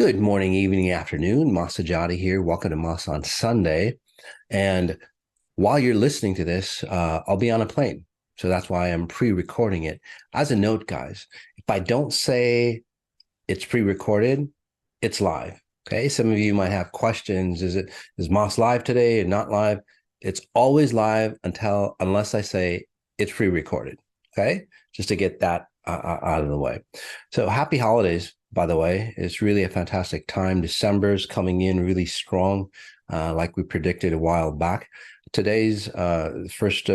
Good morning, evening, afternoon. Masati here. Welcome to Mas on Sunday. And while you're listening to this, I'll be on a plane. So that's why I'm pre-recording it. As a note, guys, if I don't say it's pre-recorded, it's live. Okay. Some of you might have questions. Is Mas live today and not live? It's always live unless I say it's pre-recorded. Okay. Just to get that out of the way. So happy holidays, by the way. It's really a fantastic time. December's coming in really strong, like we predicted a while back. Today's first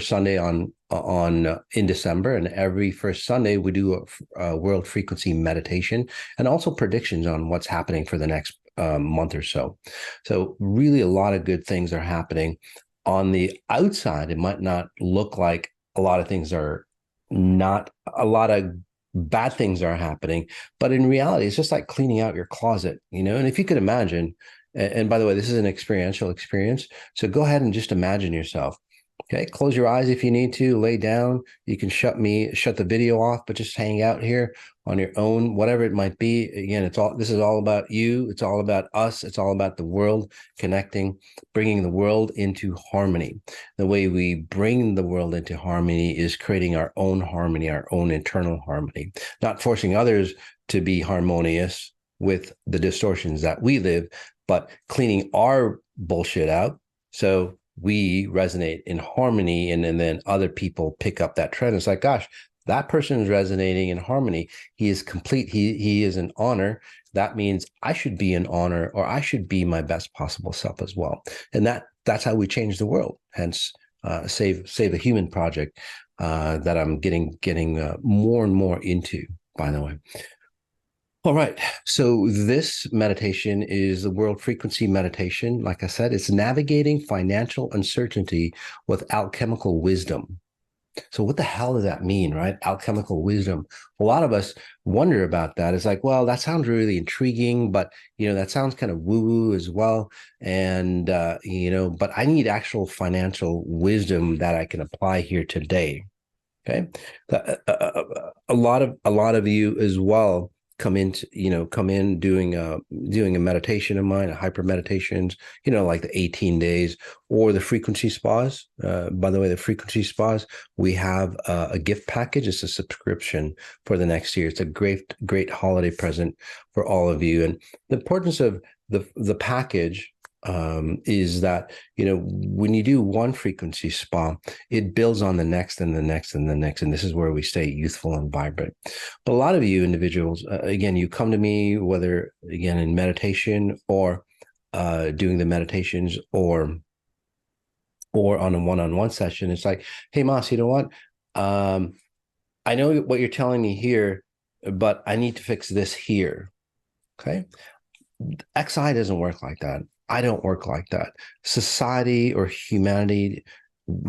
Sunday in December, and every first Sunday we do a world frequency meditation and also predictions on what's happening for the next month or so. So really a lot of good things are happening. On the outside, it might not look like a lot of things are not a lot of bad things are happening, but in reality, it's just like cleaning out your closet, and if you could imagine, and by the way, this is an experiential experience. So go ahead and just imagine yourself. Okay, close your eyes if you need to, lay down. You can shut the video off, but just hang out here on your own, whatever it might be. Again, this is all about you. It's all about us. It's all about the world connecting, bringing the world into harmony. The way we bring the world into harmony is creating our own harmony, our own internal harmony, not forcing others to be harmonious with the distortions that we live, but cleaning our bullshit out. So we resonate in harmony, and then other people pick up that trend. It's like, gosh, that person is resonating in harmony. He is complete. He is in honor. That means I should be in honor, or I should be my best possible self as well. And that's how we change the world. Hence, save the human project that I'm getting more and more into, by the way. All right. So this meditation is the world frequency meditation. Like I said, it's navigating financial uncertainty with alchemical wisdom. So what the hell does that mean, right? Alchemical wisdom. A lot of us wonder about that. It's like, well, that sounds really intriguing, but that sounds kind of woo-woo as well. And but I need actual financial wisdom that I can apply here today. Okay. A lot of you as well come in doing a meditation of mine, a hyper meditations, like the 18 days or the frequency spas. By the way, the frequency spas, we have a gift package. It's a subscription for the next year. It's a great holiday present for all of you. And the importance of the package is that when you do one frequency spa, it builds on the next and the next and the next, and this is where we stay youthful and vibrant. But a lot of you individuals, again, you come to me, whether again in meditation or doing the meditations or on a one-on-one session. It's like, hey Mas, you know what, I know what you're telling me here, but I need to fix this here. Okay, XI doesn't work like that. I don't work like that. Society or humanity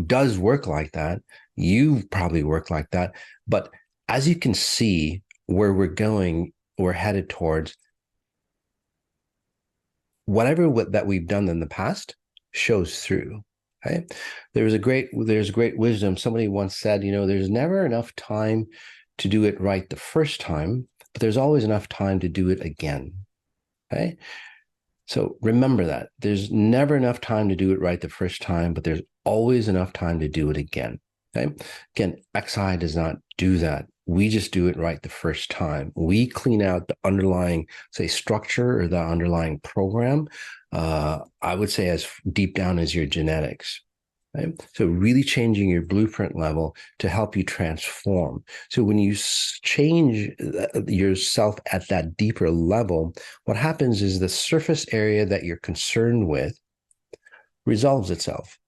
does work like that. You probably work like that. But as you can see where we're going, we're headed towards whatever that we've done in the past shows through. Okay. There's great wisdom. Somebody once said, there's never enough time to do it right the first time, but there's always enough time to do it again. Okay. So remember that there's never enough time to do it right the first time, but there's always enough time to do it again. Okay. Again, XI does not do that. We just do it right the first time. We clean out the underlying, say, structure or the underlying program. I would say as deep down as your genetics. Right? So really changing your blueprint level to help you transform. So when you change yourself at that deeper level, what happens is the surface area that you're concerned with resolves itself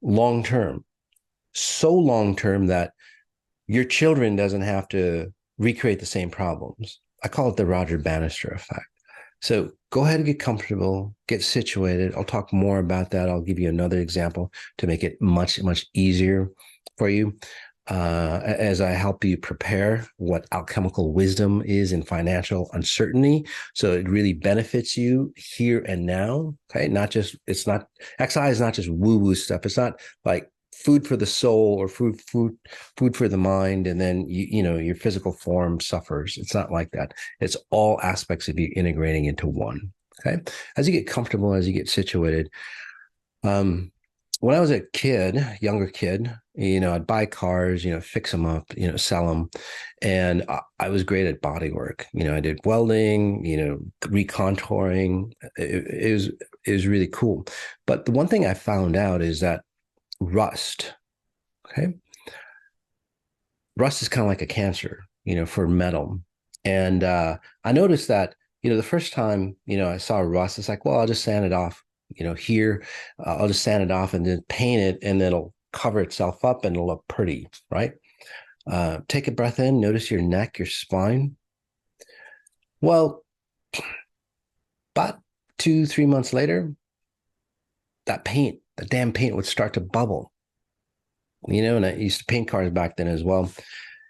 long-term. So long-term that your children doesn't have to recreate the same problems. I call it the Roger Banister effect. So go ahead and get comfortable, get situated. I'll talk more about that. I'll give you another example to make it much, much easier for you as I help you prepare what alchemical wisdom is in financial uncertainty. So it really benefits you here and now. Okay. XI is not just woo-woo stuff. It's not like food for the soul or food for the mind, and then your physical form suffers. It's not like that. It's all aspects of you integrating into one. Okay, as you get comfortable, as you get situated. When I was a kid, younger kid, I'd buy cars, fix them up, sell them. And I was great at body work. I did welding, recontouring. It was really cool. But the one thing I found out is that rust, okay? Rust is kind of like a cancer, for metal. And I noticed that, the first time, I saw rust, it's like, well, I'll just sand it off. Here, I'll just sand it off and then paint it, and then it'll cover itself up and it'll look pretty, right? Take a breath in, notice your neck, your spine. Well, about 2-3 months later, that damn paint would start to bubble. And I used to paint cars back then as well.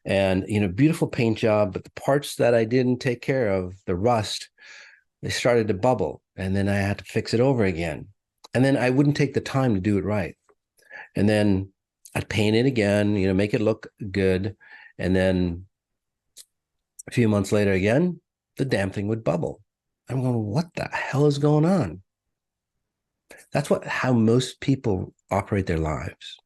And, beautiful paint job, but the parts that I didn't take care of, the rust, they started to bubble, and then I had to fix it over again. And then I wouldn't take the time to do it right. And then I'd paint it again, make it look good. And then a few months later again, the damn thing would bubble. I'm going, what the hell is going on? That's how most people operate their lives,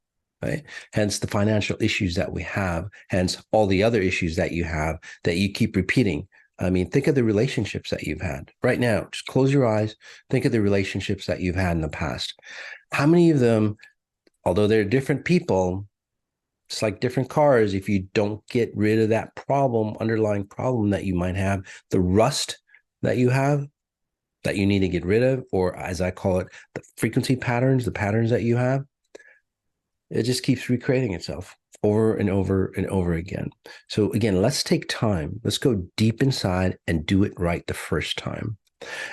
right? Hence the financial issues that we have, hence all the other issues that you have that you keep repeating. I mean, think of the relationships that you've had right now. Just close your eyes. Think of the relationships that you've had in the past. How many of them, although they're different people, it's like different cars. If you don't get rid of that underlying problem that you might have, the rust that you have that you need to get rid of, or as I call it, the frequency patterns, the patterns that you have, it just keeps recreating itself over and over and over again. So again, let's take time. Let's go deep inside and do it right the first time.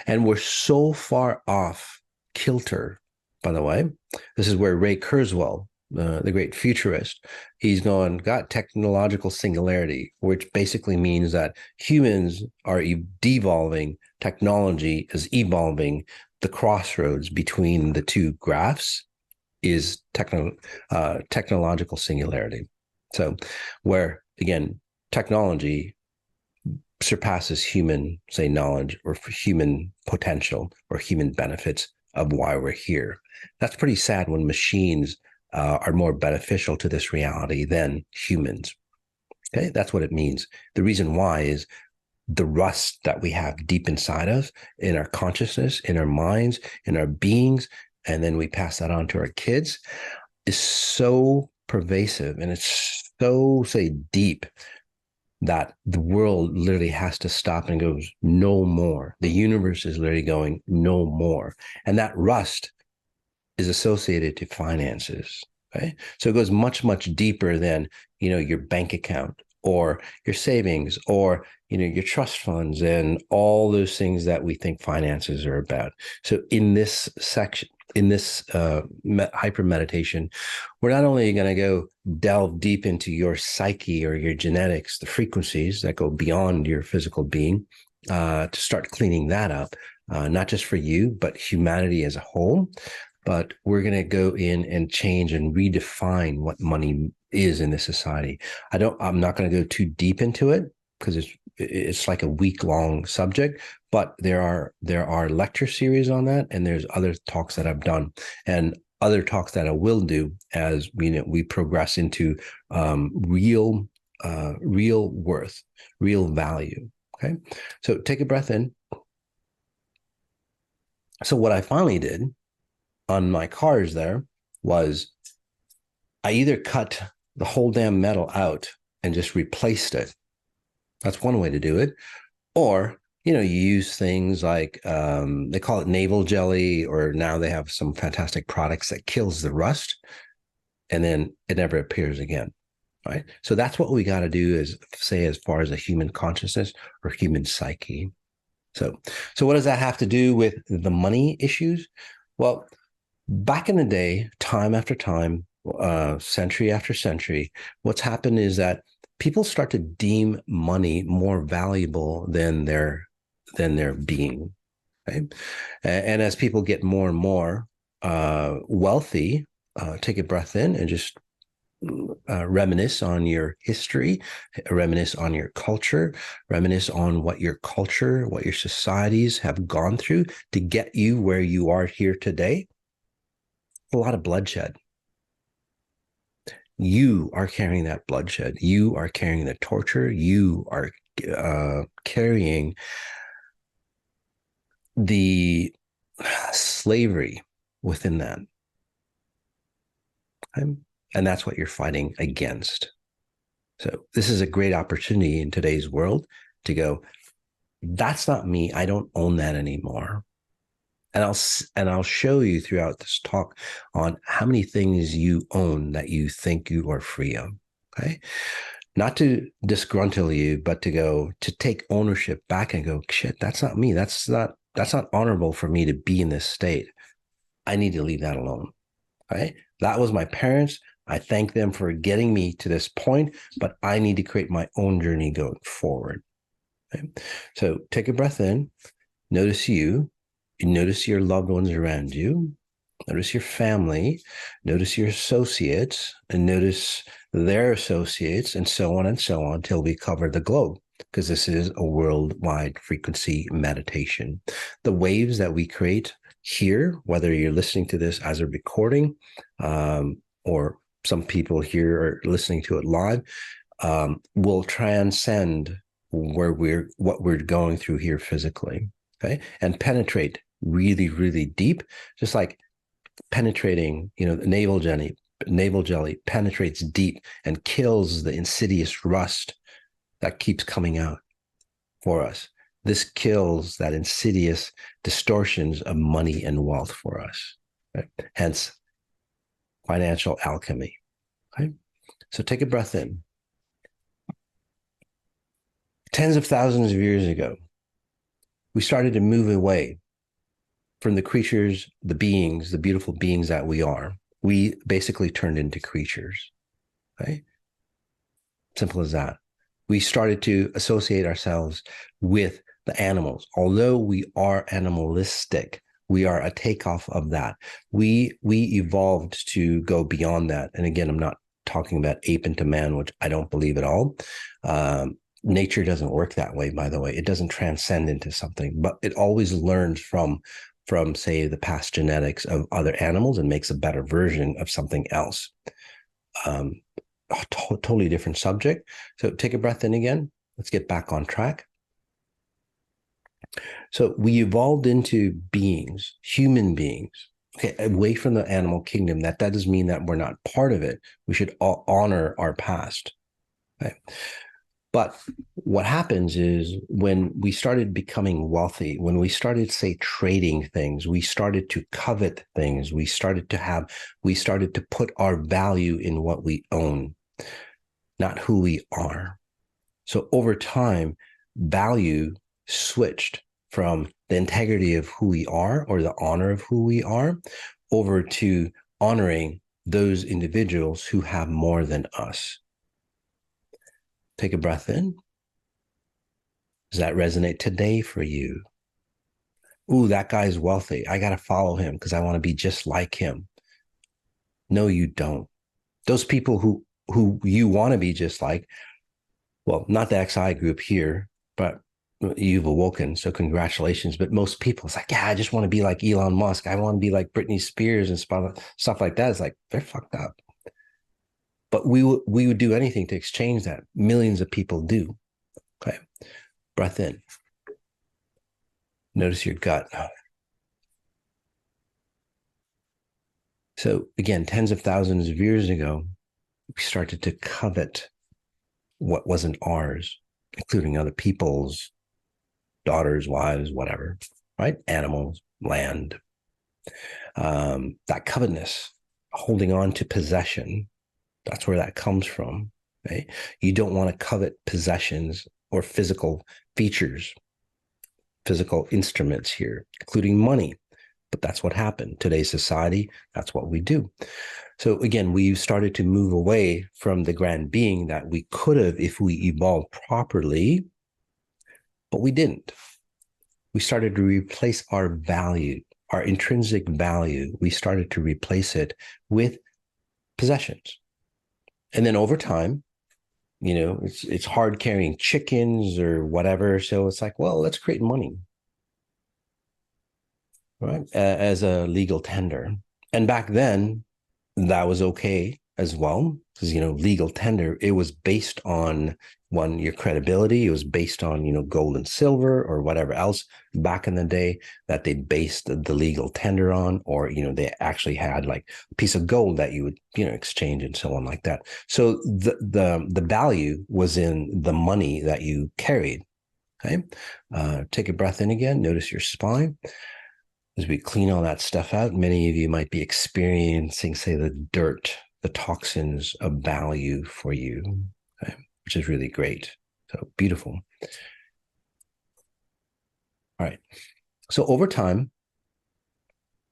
And we're so far off kilter, by the way. This is where Ray Kurzweil, the great futurist, he's got technological singularity, which basically means that humans are devolving, technology is evolving. The crossroads between the two graphs is technological singularity. So where, again, technology surpasses human, say, knowledge or human potential or human benefits of why we're here. That's pretty sad when machines are more beneficial to this reality than humans. Okay, that's what it means. The reason why is the rust that we have deep inside us, in our consciousness, in our minds, in our beings, and then we pass that on to our kids, is so pervasive and it's so, say, deep that the world literally has to stop and goes, no more. The universe is literally going, no more. And that rust is associated to finances, right? So it goes much, much deeper than, your bank account or your savings or, your trust funds and all those things that we think finances are about. So in this section, in this hyper meditation, we're not only going to go delve deep into your psyche or your genetics, the frequencies that go beyond your physical being, to start cleaning that up, not just for you, but humanity as a whole. But we're going to go in and change and redefine what money is in this society. I'm not going to go too deep into it because it's like a week-long subject, but there are lecture series on that, and there's other talks that I've done and other talks that I will do as we progress into real worth, real value. Okay, so take a breath in. So what I finally did on my cars there was I either cut the whole damn metal out and just replaced it. That's one way to do it. Or, you use things like, they call it Naval Jelly, or now they have some fantastic products that kills the rust, and then it never appears again, right? So that's what we got to do, is say, as far as a human consciousness or human psyche. So what does that have to do with the money issues? Well, back in the day, time after time, century after century, what's happened is that people start to deem money more valuable than their being, right? And as people get more and more wealthy, take a breath in and just reminisce on your history, reminisce on your culture, reminisce on what your culture, what your societies have gone through to get you where you are here today. A lot of bloodshed. You are carrying that bloodshed. You are carrying the torture. You are carrying the slavery within that. Okay? And that's what you're fighting against. So this is a great opportunity in today's world to go, that's not me. I don't own that anymore. And I'll show you throughout this talk on how many things you own that you think you are free of. Okay. Not to disgruntle you, but to take ownership back and go, shit, that's not me. That's not honorable for me to be in this state. I need to leave that alone. Right. That was my parents. I thank them for getting me to this point, but I need to create my own journey going forward. Okay? So take a breath in, notice you notice your loved ones around you, notice your family, notice your associates, and notice their associates, and so on until we cover the globe, because this is a worldwide frequency meditation. The waves that we create here, whether you're listening to this as a recording, or some people here are listening to it live, will transcend what we're going through here physically, okay, and penetrate really, really deep, just like penetrating, naval jelly penetrates deep and kills the insidious rust that keeps coming out for us. This kills that insidious distortions of money and wealth for us. Right? Hence, financial alchemy. Okay? So take a breath in. Tens of thousands of years ago, we started to move away from the creatures, the beings, the beautiful beings that we are. We basically turned into creatures. Okay? Simple as that. We started to associate ourselves with the animals. Although we are animalistic, we are a takeoff of that. We evolved to go beyond that. And again, I'm not talking about ape into man, which I don't believe at all. Nature doesn't work that way, by the way. It doesn't transcend into something, but it always learns from say, the past genetics of other animals and makes a better version of something else. Totally different subject. So take a breath in again. Let's get back on track. So we evolved into beings, human beings, okay, away from the animal kingdom. That doesn't mean that we're not part of it. We should honor our past. Okay? But what happens is when we started becoming wealthy, when we started, say, trading things, we started to covet things, we started to put our value in what we own, not who we are. So over time, value switched from the integrity of who we are or the honor of who we are over to honoring those individuals who have more than us. Take a breath in. Does that resonate today for you? Ooh, that guy's wealthy. I got to follow him because I want to be just like him. No, you don't. Those people who you want to be just like, well, not the XI group here, but you've awoken. So congratulations. But most people, it's like, yeah, I just want to be like Elon Musk. I want to be like Britney Spears and stuff like that. It's like, they're fucked up. But we would do anything to exchange that. Millions of people do. Okay. Breath in. Notice your gut. So again, tens of thousands of years ago, we started to covet what wasn't ours, including other people's daughters, wives, whatever, right? Animals, land. That covetousness, holding on to possession, that's where that comes from, right? You don't want to covet possessions or physical features, physical instruments here, including money. But that's what happened. Today's society, that's what we do. So again, we started to move away from the grand being that we could have if we evolved properly, but we didn't. We started to replace our value our intrinsic value, we started to replace it with possessions. And then over time, it's hard carrying chickens or whatever. So it's like, well, let's create money, right? As a legal tender. And back then, that was okay as well. Because, legal tender, it was based on your credibility. It was based on, gold and silver or whatever else back in the day that they based the legal tender on, or, they actually had like a piece of gold that you would, exchange and so on like that. So the value was in the money that you carried. Okay. Take a breath in again. Notice your spine. As we clean all that stuff out, many of you might be experiencing, say, the dirt, the toxins of value for you, okay, which is really great. So beautiful. All right. So over time,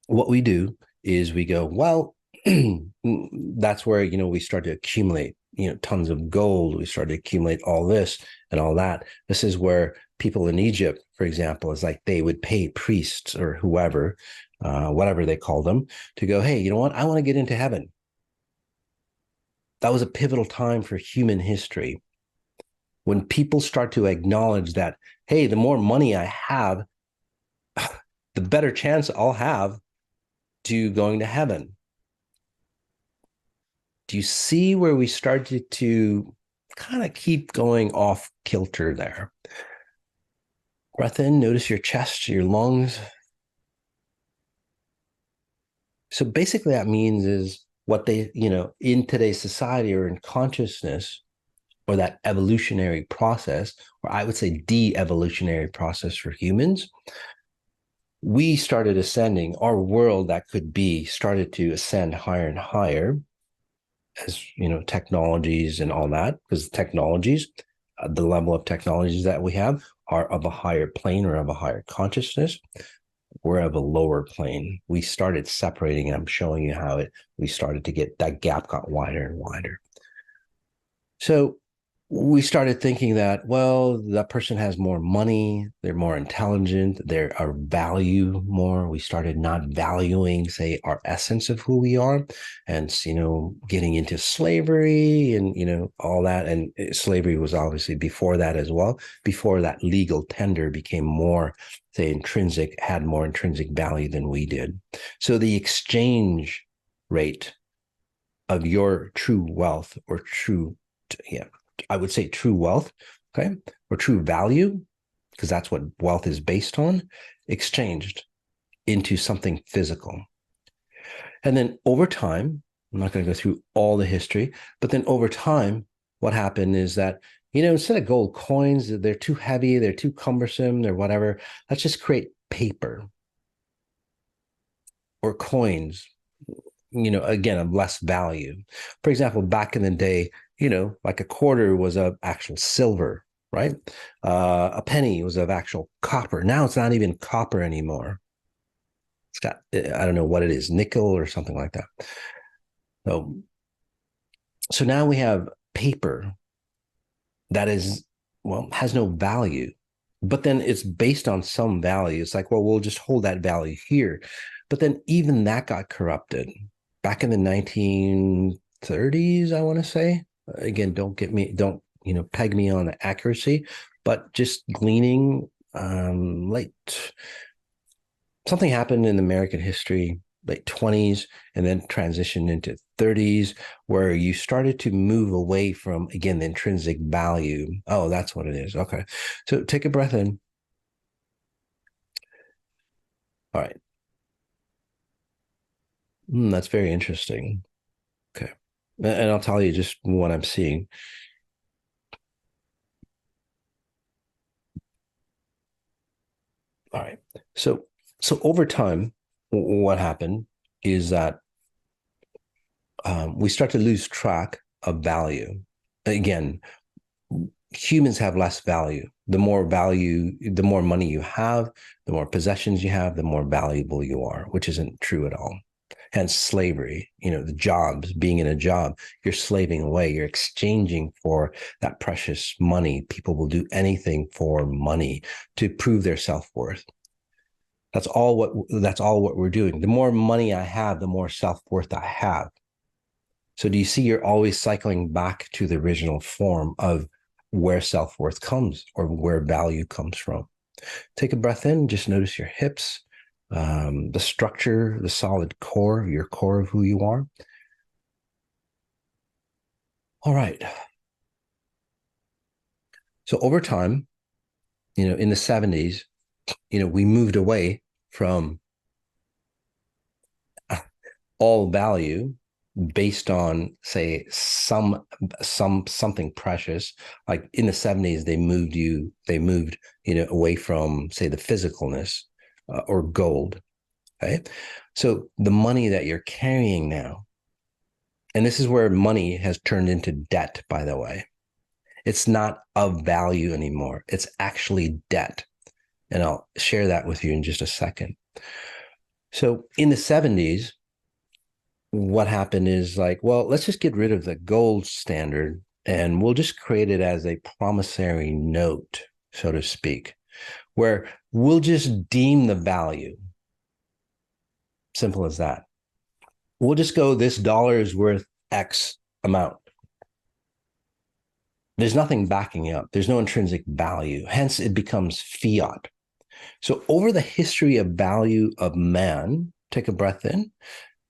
what we do is we go, well, that's where, we start to accumulate, tons of gold. We start to accumulate all this and all that. This is where people in Egypt, for example, is like they would pay priests or whoever, whatever they call them, to go, hey, you know what? I want to get into heaven. That was a pivotal time for human history. When people start to acknowledge that, hey, the more money I have, the better chance I'll have to going to heaven. Do you see where we started to kind of keep going off kilter there? Breath in, notice your chest, your lungs. So basically that means is what they, in today's society or in consciousness, or that evolutionary process, or I would say de-evolutionary process for humans, we started ascending. Our world that could be started to ascend higher and higher as, technologies and all that, because technologies, the level of technologies that we have are of a higher plane or of a higher consciousness. We're of a lower plane. We started separating, and I'm showing you how we started to get, that gap got wider and wider. So we started thinking that, well, that person has more money, they're more intelligent, they are value more. We started not valuing, say, our essence of who we are, and getting into slavery and all that. And slavery was obviously before that as well. Before that, legal tender became more, say, had more intrinsic value than we did. So the exchange rate of your true wealth, or I would say true wealth, okay, or true value, because that's what wealth is based on, exchanged into something physical. And then over time, I'm not going to go through all the history, but then over time, what happened is that, instead of gold coins, they're too heavy, they're too cumbersome, they're whatever, let's just create paper or coins, again, of less value. For example, back in the day, like a quarter was of actual silver, right? A penny was of actual copper. Now it's not even copper anymore. It's got, I don't know what it is, nickel or something like that. So now we have paper that is, well, has no value, but then it's based on some value. It's like, well, we'll just hold that value here. But then even that got corrupted back in the 1930s, I want to say. Again, don't peg me on the accuracy, but just gleaning, something happened in American history, late 20s, and then transitioned into 30s, where you started to move away from, again, the intrinsic value. Oh, that's what it is. Okay. So take a breath in. All right. That's very interesting. Okay. And I'll tell you just what I'm seeing. All right. So over time, what happened is that we start to lose track of value. Again, humans have less value. The more money you have, the more possessions you have, the more valuable you are, which isn't true at all. Hence slavery, the jobs, being in a job, you're slaving away, you're exchanging for that precious money. People will do anything for money to prove their self-worth. That's all what we're doing. The more money I have, the more self-worth I have. So do you see you're always cycling back to the original form of where self-worth comes or where value comes from? Take a breath in, just notice your hips, the structure, the solid core, your core of who you are. All right. So over time, in the 70s, we moved away from all value based on, say, something precious. Like in the 70s, they moved away from, say, the physicalness or gold. Okay. So the money that you're carrying now, and this is where money has turned into debt, by the way. It's not of value anymore. It's actually debt. And I'll share that with you in just a second. So in the 70s, what happened is like, well, let's just get rid of the gold standard and we'll just create it as a promissory note, so to speak, where we'll just deem the value. Simple as that. We'll just go, this dollar is worth X amount. There's nothing backing up. There's no intrinsic value. Hence, it becomes fiat. So over the history of value of man, take a breath in.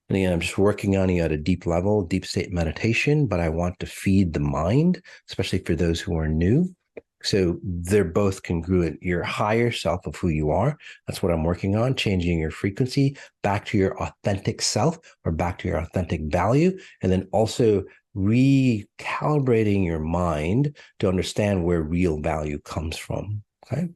And again, I'm just working on you at a deep level, deep state meditation, but I want to feed the mind, especially for those who are new. So they're both congruent. Your higher self of who you are, that's what I'm working on, changing your frequency back to your authentic self or back to your authentic value. And then also recalibrating your mind to understand where real value comes from. Okay.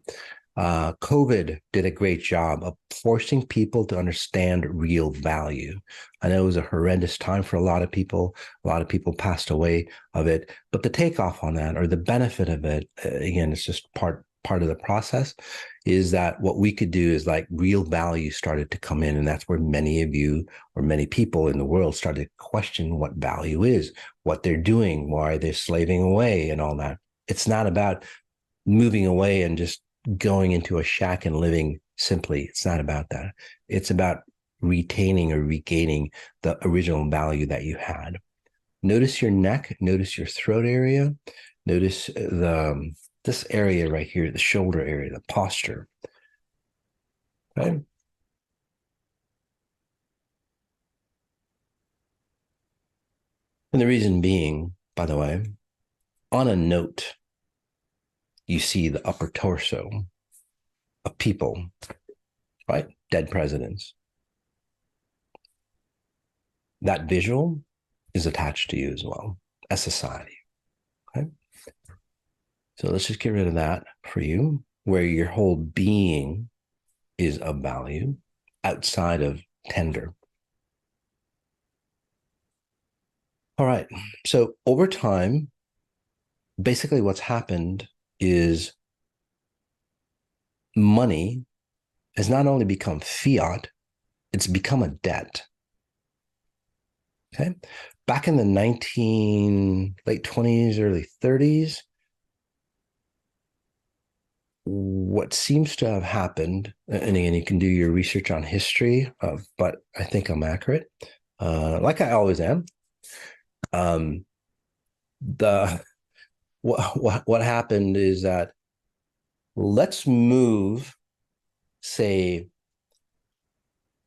COVID did a great job of forcing people to understand real value. I know it was a horrendous time for a lot of people. A lot of people passed away of it, but the takeoff on that or the benefit of it, again, it's just part of the process, is that what we could do is like real value started to come in. And that's where many of you or many people in the world started to question what value is, what they're doing, why they're slaving away and all that. It's not about moving away and just going into a shack and living simply. It's not about that. It's about retaining or regaining the original value that you had. Notice your neck, notice your throat area, notice this area right here, the shoulder area, the posture. Okay. And the reason being, by the way, on a note, you see the upper torso of people, right? Dead presidents. That visual is attached to you as well as society. Okay. So let's just get rid of that for you, where your whole being is of value outside of tender. All right. So over time, basically what's happened is money has not only become fiat, it's become a debt. Okay. Back in the late 20s, early 30s, what seems to have happened, and again, you can do your research on history, but I think I'm accurate, like I always am. The what happened is that let's move, say,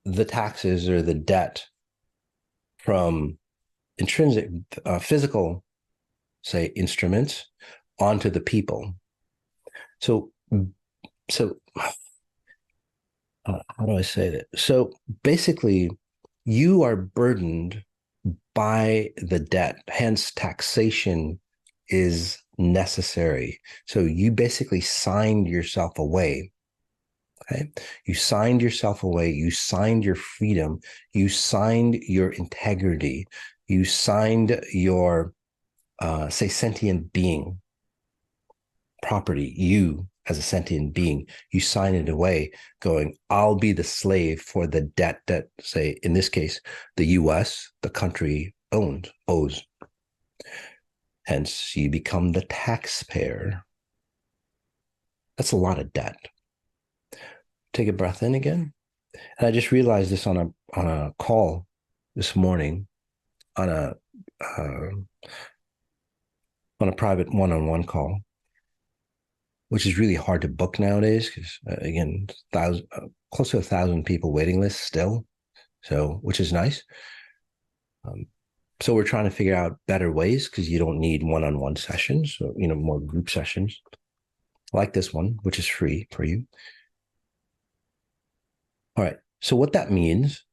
the taxes or the debt from intrinsic physical, say, instruments onto the people. So how do I say that? So basically, you are burdened by the debt, hence taxation is necessary. So you basically signed yourself away. Okay. You signed yourself away. You signed your freedom. You signed your integrity. You signed your, say, sentient being property. You, as a sentient being, you sign it away going, I'll be the slave for the debt that, say, in this case, the US, the country owes. Hence, you become the taxpayer. That's a lot of debt. Take a breath in again. And I just realized this on a call this morning uh, on a private one-on-one call, which is really hard to book nowadays because again, close to 1,000 people waiting list still. So, which is nice. Um, so we're trying to figure out better ways because you don't need one-on-one sessions, or, more group sessions like this one, which is free for you. All right. So what that means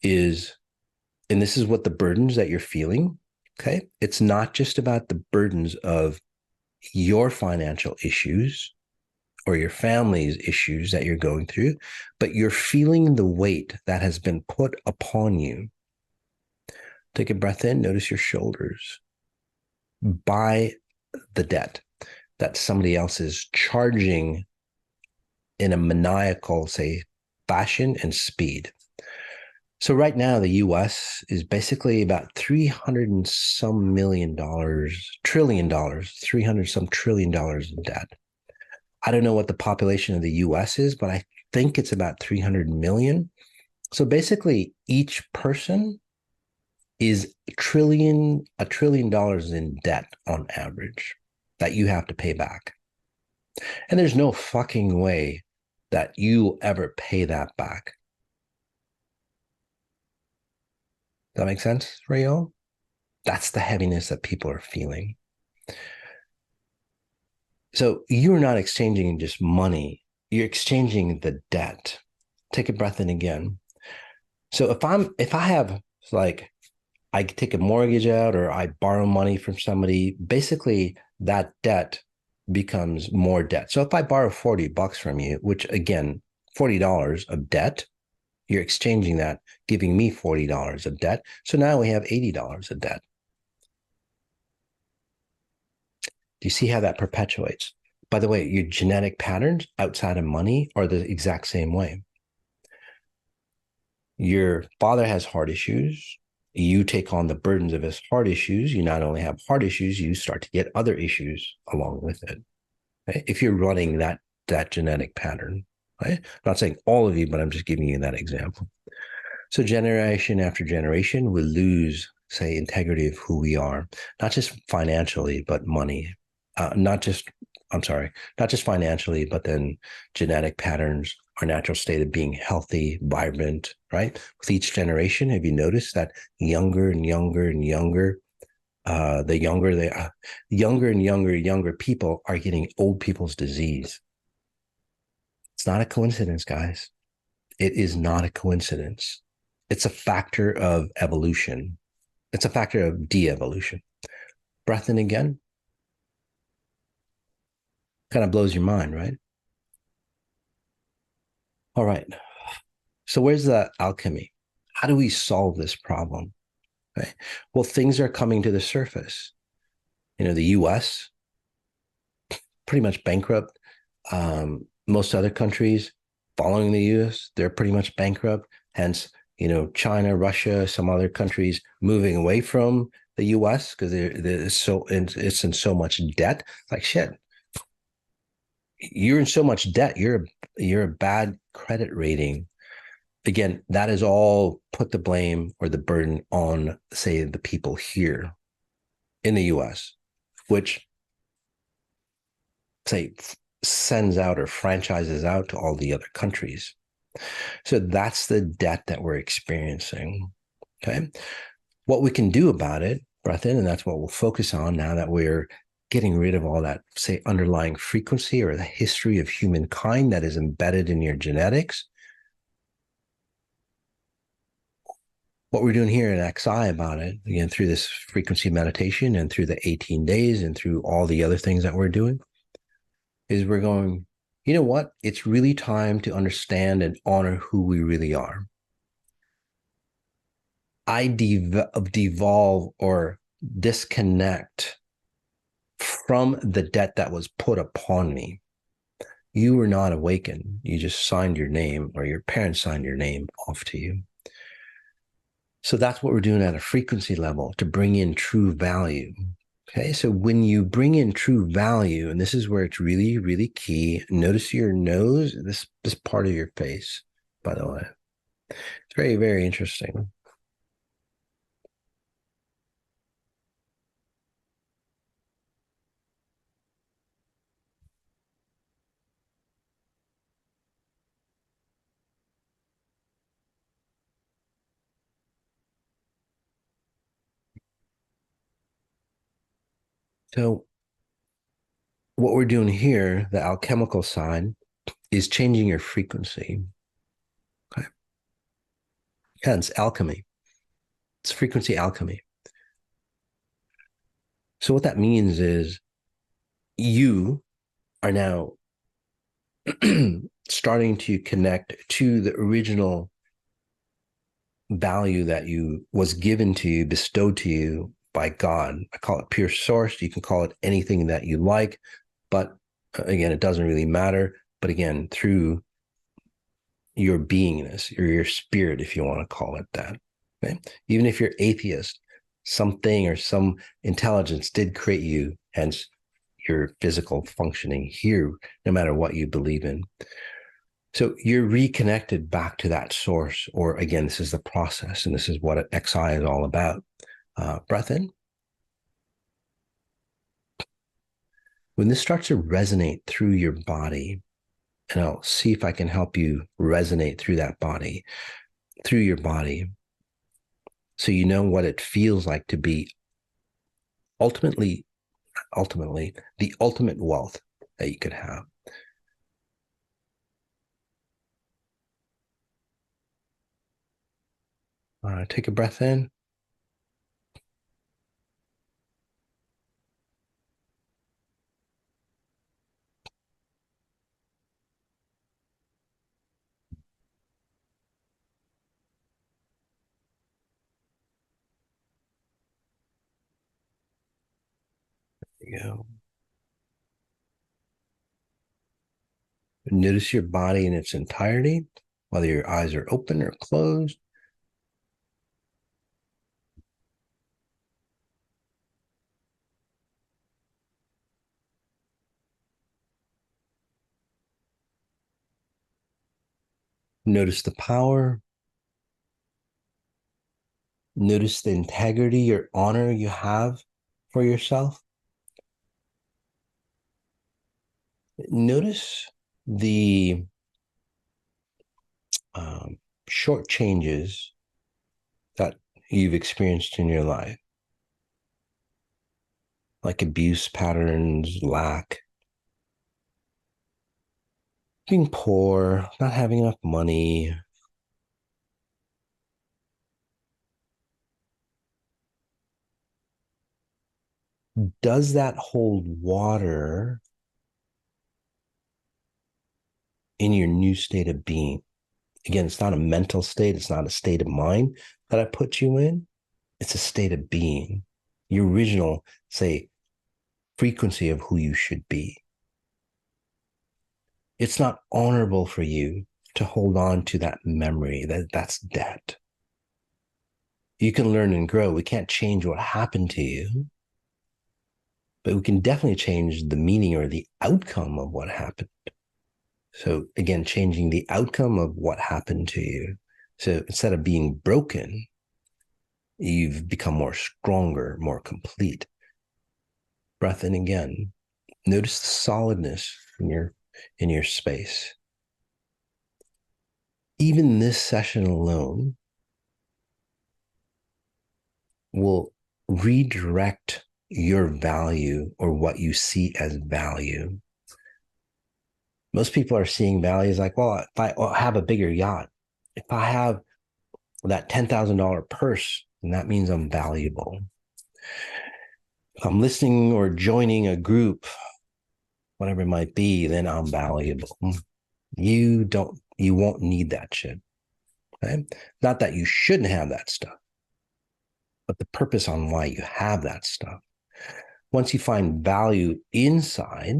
is, and this is what the burdens that you're feeling. Okay. It's not just about the burdens of your financial issues or your family's issues that you're going through, but you're feeling the weight that has been put upon you. Take a breath in, notice your shoulders by the debt that somebody else is charging in a maniacal, say, fashion and speed. So right now, the US is basically about 300 and some trillion dollars, 300 some trillion dollars in debt. I don't know what the population of the US is, but I think it's about 300 million. So basically, each person is a trillion dollars in debt on average that you have to pay back. And there's no fucking way that you ever pay that back. Does that make sense for y'all? That's the heaviness that people are feeling. So you're not exchanging just money, you're exchanging the debt. Take a breath in again. So if I have like I take a mortgage out or I borrow money from somebody, basically that debt becomes more debt. So if I borrow $40 from you, which again, $40 of debt, you're exchanging that, giving me $40 of debt. So now we have $80 of debt. Do you see how that perpetuates? By the way, your genetic patterns outside of money are the exact same way. Your father has heart issues. You take on the burdens of his heart issues. You not only have heart issues, you start to get other issues along with it. Right? If you're running that genetic pattern, right? I'm not saying all of you, but I'm just giving you that example. So generation after generation, we lose, say, integrity of who we are, not just financially, but money. Not just financially, but then genetic patterns, our natural state of being healthy, vibrant, right? With each generation, have you noticed that younger and younger and younger, younger and younger people are getting old people's disease? It's not a coincidence, guys. It is not a coincidence. It's a factor of evolution. It's a factor of de-evolution. Breath in again. Kind of blows your mind, right? All right. So where's the alchemy? How do we solve this problem? Right? Well, things are coming to the surface. The US, pretty much bankrupt. Most other countries following the US, they're pretty much bankrupt. Hence, China, Russia, some other countries moving away from the US because it's in so much debt. Like shit, you're in so much debt. You're a bad credit rating. Again, that is all put the blame or the burden on, say, the people here in the US, which say sends out or franchises out to all the other countries. So that's the debt that we're experiencing. Okay. What we can do about it, breath in, and that's what we'll focus on now that we're getting rid of all that, say, underlying frequency or the history of humankind that is embedded in your genetics. What we're doing here in XI about it, again, through this frequency meditation and through the 18 days and through all the other things that we're doing, is we're going, you know what? It's really time to understand and honor who we really are. I devolve or disconnect from the debt that was put upon me. You were not awakened. You just signed your name, or your parents signed your name off to you. So that's what we're doing at a frequency level to bring in true value. Okay, so when you bring in true value, and this is where it's really, really key, notice your nose, this part of your face. by the way. It's very, very interesting. So what we're doing here, the alchemical side, is changing your frequency. Okay. Hence alchemy. It's frequency alchemy. So what that means is you are now starting to connect to the original value that you was given to you, bestowed to you by God. I call it pure source. You can call it anything that you like, but again, it doesn't really matter. But again, through your beingness or your spirit, if you want to call it that. Okay? Even if you're atheist, something or some intelligence did create you, hence your physical functioning here, no matter what you believe in. So you're reconnected back to that source, or again, this is the process, and this is what XI is all about. Breath in. When this starts to resonate through your body, and I'll see if I can help you resonate through that body, through your body, so you know what it feels like to be ultimately the ultimate wealth that you could have. Take a breath in. There you go. Notice your body in its entirety, whether your eyes are open or closed. Notice the power. Notice the integrity or honor you have for yourself. Notice the short changes that you've experienced in your life, like abuse patterns, lack, being poor, not having enough money. Does that hold water in your new state of being? Again, it's not a mental state. It's not a state of mind that I put you in. It's a state of being, your original, say, frequency of who you should be. It's not honorable for you to hold on to that memory. That's debt. You can learn and grow. We can't change what happened to you, but we can definitely change the meaning or the outcome of what happened. So again, changing the outcome of what happened to you. So instead of being broken, you've become more stronger, more complete. Breath in again. Notice the solidness in your space. Even this session alone will redirect your value or what you see as value. Most people are seeing value as like, well, if I have a bigger yacht, if I have that $10,000 purse, then that means I'm valuable. If I'm listening or joining a group, whatever it might be, then I'm valuable. You won't need that shit. Okay? Not that you shouldn't have that stuff, but the purpose on why you have that stuff. Once you find value inside,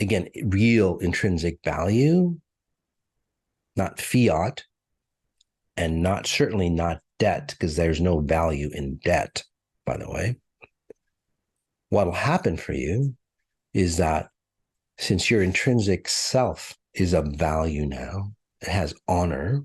again, real intrinsic value, not fiat, and certainly not debt, because there's no value in debt, by the way. What'll happen for you is that since your intrinsic self is of value now, it has honor.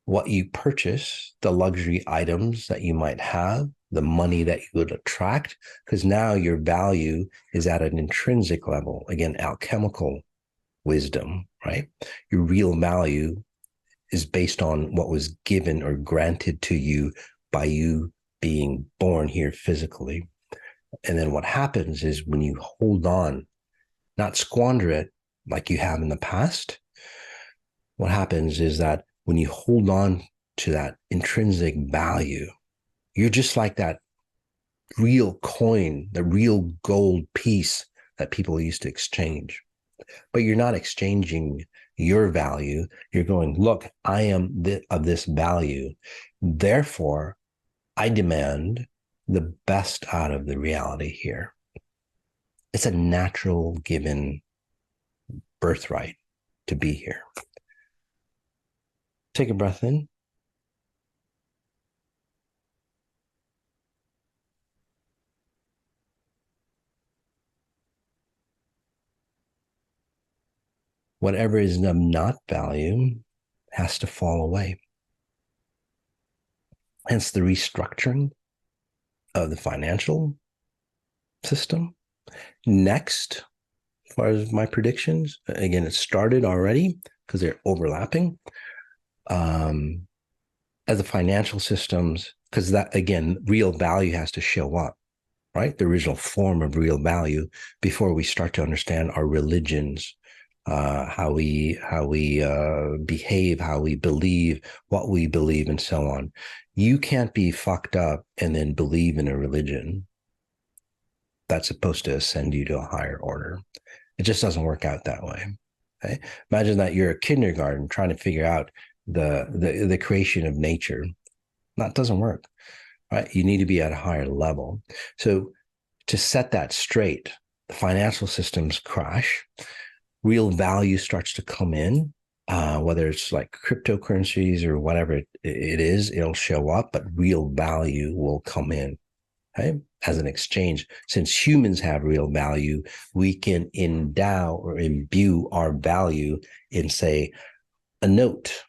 What you purchase, the luxury items that you might have, the money that you would attract, because now your value is at an intrinsic level. Again, alchemical wisdom, right? Your real value is based on what was given or granted to you by you being born here physically. And then what happens is when you hold on, not squander it like you have in the past, what happens is that when you hold on to that intrinsic value, you're just like that real coin, the real gold piece that people used to exchange. But you're not exchanging your value. You're going, look, I am of this value. Therefore, I demand the best out of the reality here. It's a natural given birthright to be here. Take a breath in. Whatever is of not value has to fall away. Hence the restructuring of the financial system. Next, as far as my predictions, again, it started already because they're overlapping. As the financial systems, because that, again, real value has to show up, right? The original form of real value before we start to understand our religions, how we behave, how we believe, what we believe, and so on. You can't be fucked up and then believe in a religion that's supposed to ascend you to a higher order. It just doesn't work out that way. Okay? Imagine that you're a kindergarten trying to figure out the creation of nature. That doesn't work, right? You need to be at a higher level. So to set that straight, the financial systems crash, real value starts to come in, whether it's like cryptocurrencies or whatever it is, it'll show up, but real value will come in. Okay? As an exchange, since humans have real value, we can endow or imbue our value in, say, a note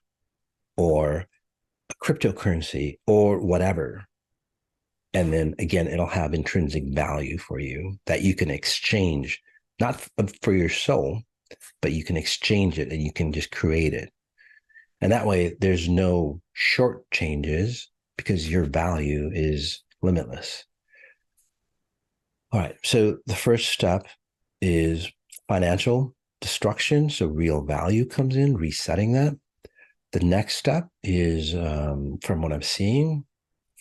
or a cryptocurrency or whatever. And then again, it'll have intrinsic value for you that you can exchange, not for your soul, but you can exchange it and you can just create it. And that way, there's no short changes because your value is limitless. All right. So the first step is financial destruction. So real value comes in, resetting that. The next step is, from what I'm seeing,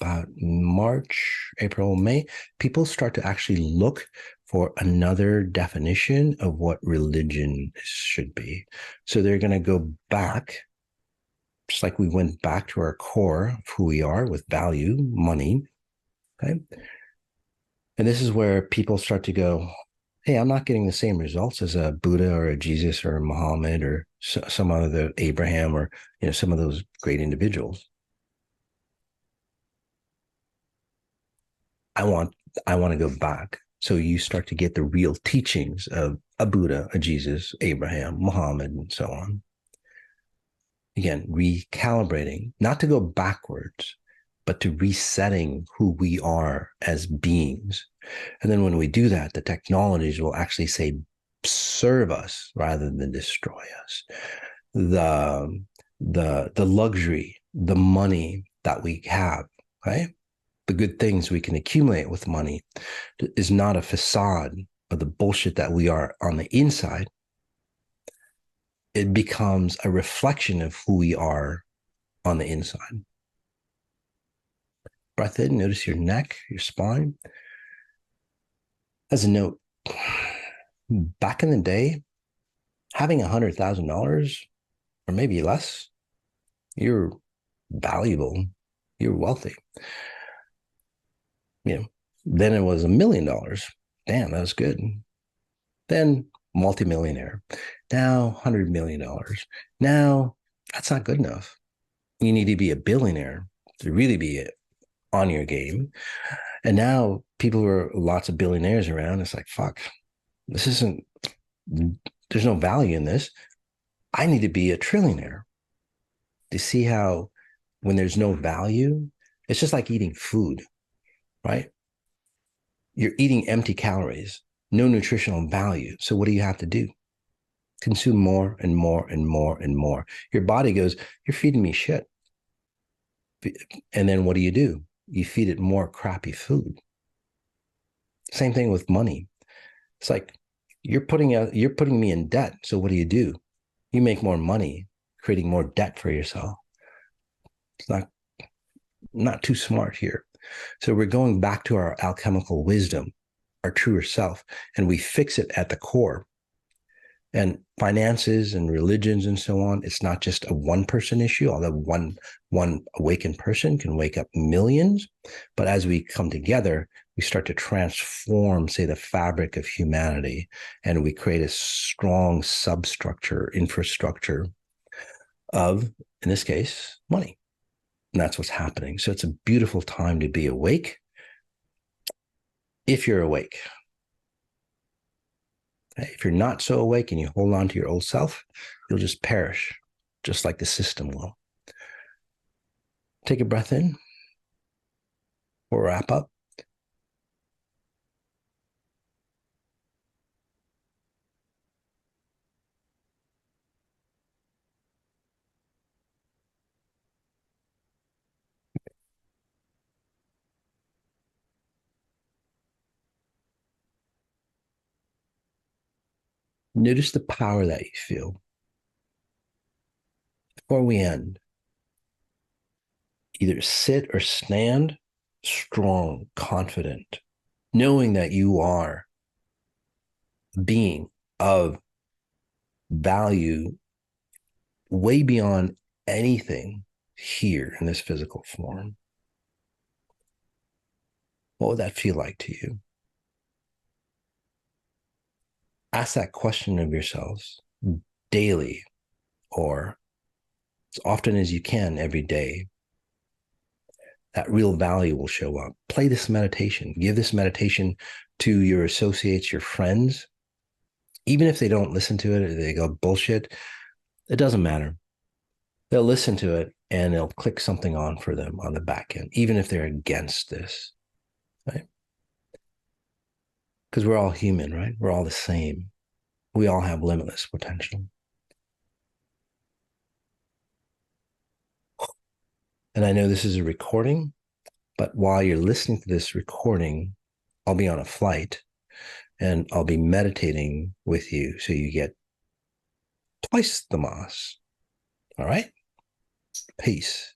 about March, April, May, people start to actually look for another definition of what religion should be. So they're going to go back, just like we went back to our core of who we are with value, money. Okay. And this is where people start to go, hey, I'm not getting the same results as a Buddha or a Jesus or a Muhammad or some other Abraham or some of those great individuals. I want to go back. So you start to get the real teachings of a Buddha, a Jesus, Abraham, Muhammad, and so on. Again, recalibrating, not to go backwards, but to resetting who we are as beings. And then when we do that, the technologies will actually say, serve us rather than destroy us. The luxury, the money that we have, right? The good things we can accumulate with money is not a facade of the bullshit that we are on the inside. It becomes a reflection of who we are on the inside. Breath in, notice your neck, your spine. As a note, back in the day, having $100,000 or maybe less, you're valuable, you're wealthy. Then it was $1 million. Damn, that was good. Then multimillionaire. Now $100 million. Now that's not good enough. You need to be a billionaire to really be on your game. And now people are lots of billionaires around. It's like, fuck, this isn't, there's no value in this. I need to be a trillionaire. To see how when there's no value, it's just like eating food, right? You're eating empty calories, no nutritional value. So what do you have to do? Consume more and more and more and more. Your body goes, you're feeding me shit. And then what do? You feed it more crappy food. Same thing with money. It's like you're putting me in debt. So what do? You make more money, creating more debt for yourself. It's not too smart here. So we're going back to our alchemical wisdom, our truer self, and we fix it at the core. And finances and religions and so on, it's not just a one-person issue, although one awakened person can wake up millions. But as we come together, we start to transform, say, the fabric of humanity, and we create a strong substructure, infrastructure of, in this case, money. And that's what's happening. So it's a beautiful time to be awake, if you're awake. If you're not so awake and you hold on to your old self, you'll just perish, just like the system will. Take a breath in. We'll wrap up. Notice the power that you feel. Before we end, either sit or stand strong, confident, knowing that you are a being of value way beyond anything here in this physical form. What would that feel like to you? Ask that question of yourselves daily, or as often as you can every day. That real value will show up. Play this meditation. Give this meditation to your associates, your friends. Even if they don't listen to it, or they go bullshit, it doesn't matter. They'll listen to it and they'll click something on for them on the back end, even if they're against this, right? Because we're all human, right? We're all the same. We all have limitless potential. And I know this is a recording, but while you're listening to this recording, I'll be on a flight and I'll be meditating with you. So you get twice the moss. All right? Peace.